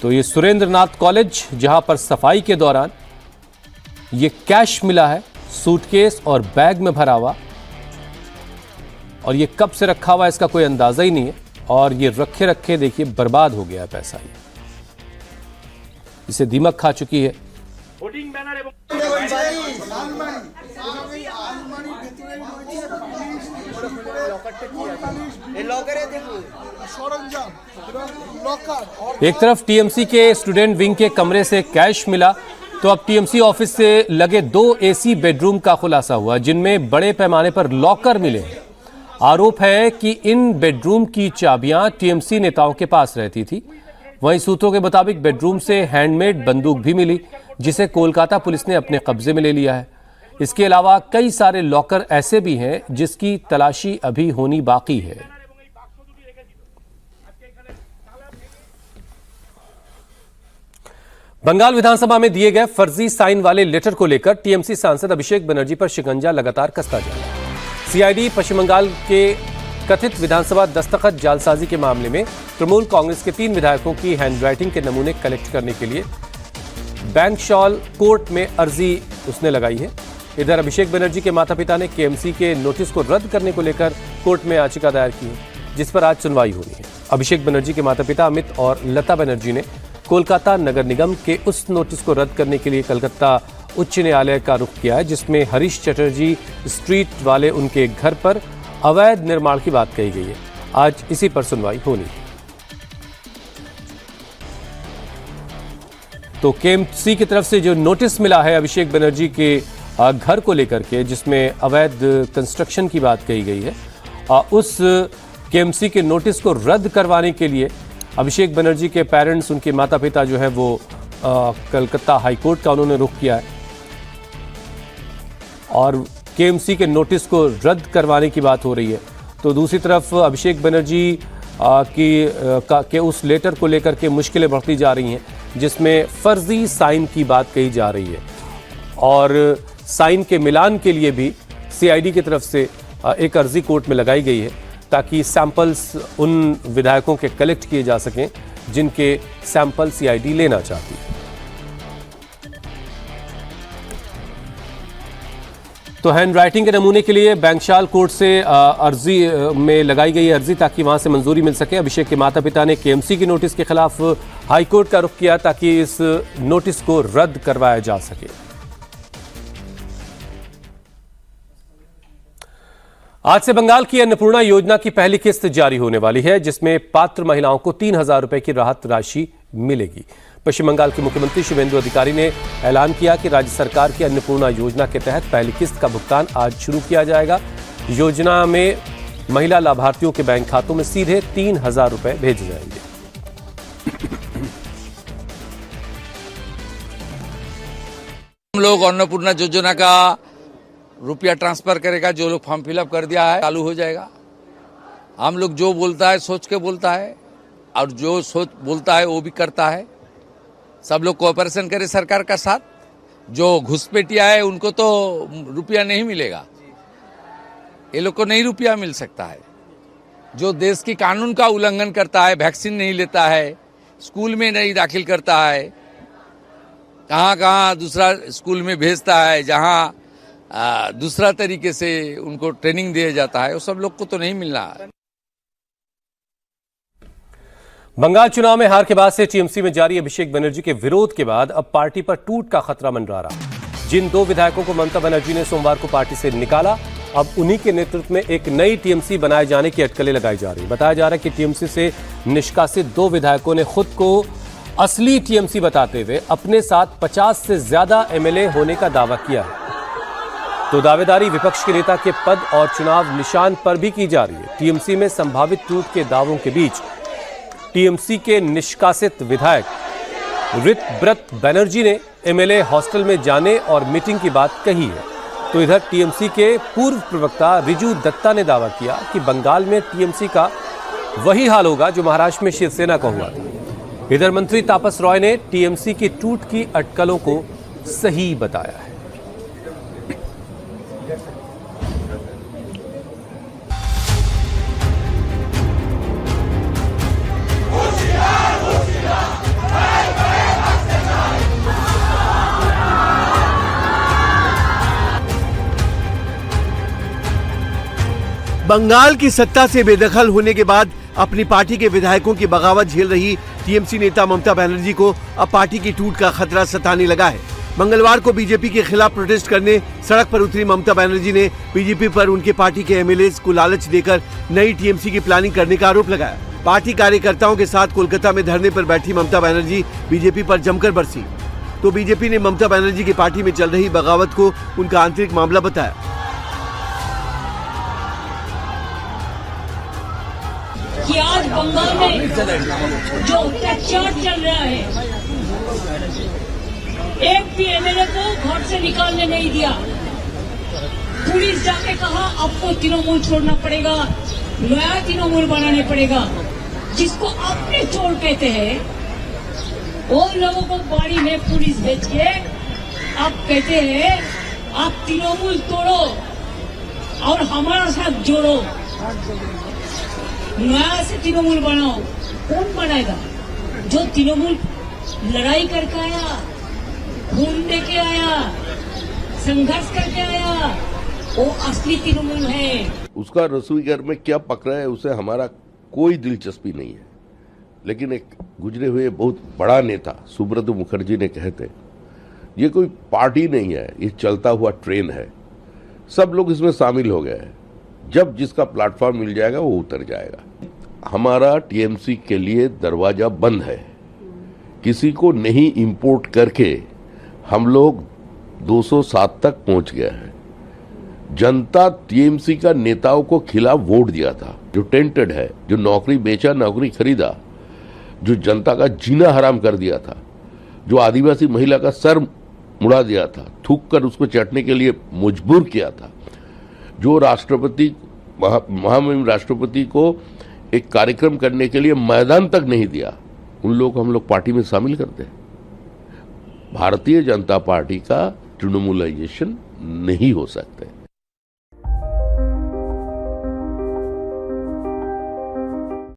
तो ये सुरेंद्रनाथ कॉलेज, जहां पर सफाई के दौरान ये कैश मिला है सूटकेस और बैग में भरा हुआ, और ये कब से रखा हुआ इसका कोई अंदाजा ही नहीं है। और ये रखे रखे देखिए बर्बाद हो गया पैसा, ये इसे दीमक खा चुकी है। एक तरफ टीएमसी के स्टूडेंट विंग के कमरे से कैश मिला, तो अब टीएमसी ऑफिस से लगे 2 एसी बेडरूम का खुलासा हुआ, जिनमें बड़े पैमाने पर लॉकर मिले। आरोप है कि इन बेडरूम की चाबियां टीएमसी नेताओं के पास रहती थी। वहीं सूत्रों के मुताबिक बेडरूम से हैंडमेड बंदूक भी मिली, जिसे कोलकाता पुलिस ने अपने कब्जे में ले लिया है। इसके अलावा कई सारे लॉकर ऐसे भी हैं जिसकी तलाशी अभी होनी बाकी है। बंगाल विधानसभा में दिए गए फर्जी साइन वाले लेटर को लेकर टीएमसी सांसद अभिषेक बनर्जी पर शिकंजा लगातार कसता जा रहा है। सीआईडी पश्चिम बंगाल के कथित विधानसभा दस्तखत जालसाजी के मामले में तृणमूल कांग्रेस के 3 विधायकों की हैंडराइटिंग के नमूने कलेक्ट करने के लिए बैंकशॉल कोर्ट में अर्जी उसने लगाई है। इधर अभिषेक बनर्जी के माता पिता ने केएमसी के नोटिस को रद्द करने को लेकर कोर्ट में याचिका दायर की है, जिस पर आज सुनवाई होनी है। अभिषेक बनर्जी के माता पिता अमित और लता बनर्जी ने कोलकाता नगर निगम के उस नोटिस को रद्द करने के लिए कलकत्ता उच्च न्यायालय का रुख किया है, जिसमें हरीश चटर्जी स्ट्रीट वाले उनके घर पर अवैध निर्माण की बात कही गई है। आज इसी पर सुनवाई होनी है। तो केएमसी की तरफ से जो नोटिस मिला है अभिषेक बनर्जी के घर को लेकर के, जिसमें अवैध कंस्ट्रक्शन की बात कही गई है, उस केएमसी के नोटिस को रद्द करवाने के लिए अभिषेक बनर्जी के पेरेंट्स, उनके माता पिता जो है वो कलकत्ता हाईकोर्ट का उन्होंने रुख किया है और केएमसी के नोटिस को रद्द करवाने की बात हो रही है। तो दूसरी तरफ अभिषेक बनर्जी के उस लेटर को लेकर के मुश्किलें बढ़ती जा रही हैं, जिसमें फर्जी साइन की बात कही जा रही है और साइन के मिलान के लिए भी सीआईडी की तरफ से एक अर्जी कोर्ट में लगाई गई है, ताकि सैंपल्स उन विधायकों के कलेक्ट किए जा सकें जिनके सैंपल सीआईडी लेना चाहती है। तो हैंडराइटिंग के नमूने के लिए बैंकशाल कोर्ट से अर्जी में लगाई गई अर्जी, ताकि वहां से मंजूरी मिल सके। अभिषेक के माता पिता ने केएमसी की नोटिस के खिलाफ हाईकोर्ट का रुख किया, ताकि इस नोटिस को रद्द करवाया जा सके। आज से बंगाल की अन्नपूर्णा योजना की पहली किस्त जारी होने वाली है, जिसमें पात्र महिलाओं को 3,000 रुपए की राहत राशि मिलेगी। पश्चिम बंगाल के मुख्यमंत्री शुभेंदु अधिकारी ने ऐलान किया कि राज्य सरकार की अन्नपूर्णा योजना के तहत पहली किस्त का भुगतान आज शुरू किया जाएगा। योजना में महिला लाभार्थियों के बैंक खातों में सीधे 3,000 रुपए भेजे जाएंगे। हम लोग अन्नपूर्णा योजना का रुपया ट्रांसफर करेगा, जो लोग फॉर्म फिलअप कर दिया है चालू हो जाएगा। हम लोग जो बोलता है सोच के बोलता है, और जो सोच बोलता है वो भी करता है। सब लोग कोऑपरेशन करे सरकार का साथ। जो घुसपैठिया है उनको तो रुपया नहीं मिलेगा, ये लोग को नहीं रुपया मिल सकता है। जो देश की कानून का उल्लंघन करता है, वैक्सीन नहीं लेता है, स्कूल में नहीं दाखिल करता है, कहाँ दूसरा स्कूल में भेजता है, जहाँ दूसरा तरीके से उनको ट्रेनिंग दिया जाता है, वो सब लोग को तो नहीं मिलना है। बंगाल चुनाव में हार के बाद से टीएमसी में जारी अभिषेक बनर्जी के विरोध के बाद अब पार्टी पर टूट का खतरा मंडरा रहा। जिन 2 विधायकों को ममता बनर्जी ने सोमवार को पार्टी से निकाला, अब उन्हीं के नेतृत्व में एक नई टीएमसी बनाए जाने की अटकलें लगाई जा रही। बताया जा रहा है कि टीएमसी से निष्कासित 2 विधायकों ने खुद को असली टीएमसी बताते हुए अपने साथ 50 से ज्यादा एमएलए होने का दावा किया है। तो दावेदारी विपक्ष के नेता के पद और चुनाव निशान पर भी की जा रही है। टीएमसी में संभावित टूट के दावों के बीच टीएमसी के निष्कासित विधायक ऋतब्रत बनर्जी ने एमएलए हॉस्टल में जाने और मीटिंग की बात कही है। तो इधर टीएमसी के पूर्व प्रवक्ता रिजू दत्ता ने दावा किया कि बंगाल में टीएमसी का वही हाल होगा जो महाराष्ट्र में शिवसेना का हुआ था। इधर मंत्री तापस रॉय ने टीएमसी की टूट की अटकलों को सही बताया है। बंगाल की सत्ता से बेदखल होने के बाद अपनी पार्टी के विधायकों की बगावत झेल रही टीएमसी नेता ममता बनर्जी को अब पार्टी की टूट का खतरा सताने लगा है। मंगलवार को बीजेपी के खिलाफ प्रोटेस्ट करने सड़क पर उतरी ममता बनर्जी ने बीजेपी पर उनके पार्टी के एमएलए को लालच देकर नई टीएमसी की प्लानिंग करने का आरोप लगाया। पार्टी कार्यकर्ताओं के साथ कोलकाता में धरने पर बैठी ममता बनर्जी बीजेपी पर जमकर बरसी, तो बीजेपी ने ममता बनर्जी की पार्टी में चल रही बगावत को उनका आंतरिक मामला बताया। कि आज बंगाल में जो अत्याचार चल रहा है, एक भी एमएलए को घर से निकालने नहीं दिया। पुलिस जाके कहा आपको तृणमूल छोड़ना पड़ेगा, नया तृणमूल बनाने पड़ेगा। जिसको आपने चोर कहते हैं, वो लोगों को बाड़ी में पुलिस भेज के आप कहते हैं आप तृणमूल तोड़ो और हमारा साथ जोड़ो, नया से तृणमूल बनाओ। कौन बनाएगा? जो तृणमूल लड़ाई करके आया, खून दे के आया, संघर्ष करके आया, वो असली तृणमूल है। उसका रसोई घर में क्या पक रहा है उसे हमारा कोई दिलचस्पी नहीं है, लेकिन एक गुजरे हुए बहुत बड़ा नेता सुब्रत मुखर्जी ने कहते ये कोई पार्टी नहीं है, ये चलता हुआ ट्रेन है। सब लोग इसमें शामिल हो गए हैं, जब जिसका प्लेटफॉर्म मिल जाएगा वो उतर जाएगा। हमारा टीएमसी के लिए दरवाजा बंद है। किसी को नहीं इंपोर्ट करके हम लोग 207 तक पहुंच गए हैं। जनता टीएमसी का नेताओं को खिलाफ वोट दिया था, जो टेंटेड है, जो नौकरी बेचा, नौकरी खरीदा, जो जनता का जीना हराम कर दिया था, जो आदिवासी महिला का सर मुड़ा दिया था, थूक कर उसको चटने के लिए मजबूर किया था, जो राष्ट्रपति महामहिम राष्ट्रपति को एक कार्यक्रम करने के लिए मैदान तक नहीं दिया, उन लोगों को हम लोग पार्टी में शामिल करते हैं। भारतीय जनता पार्टी का तृणमूलाइजेशन नहीं हो सकता है।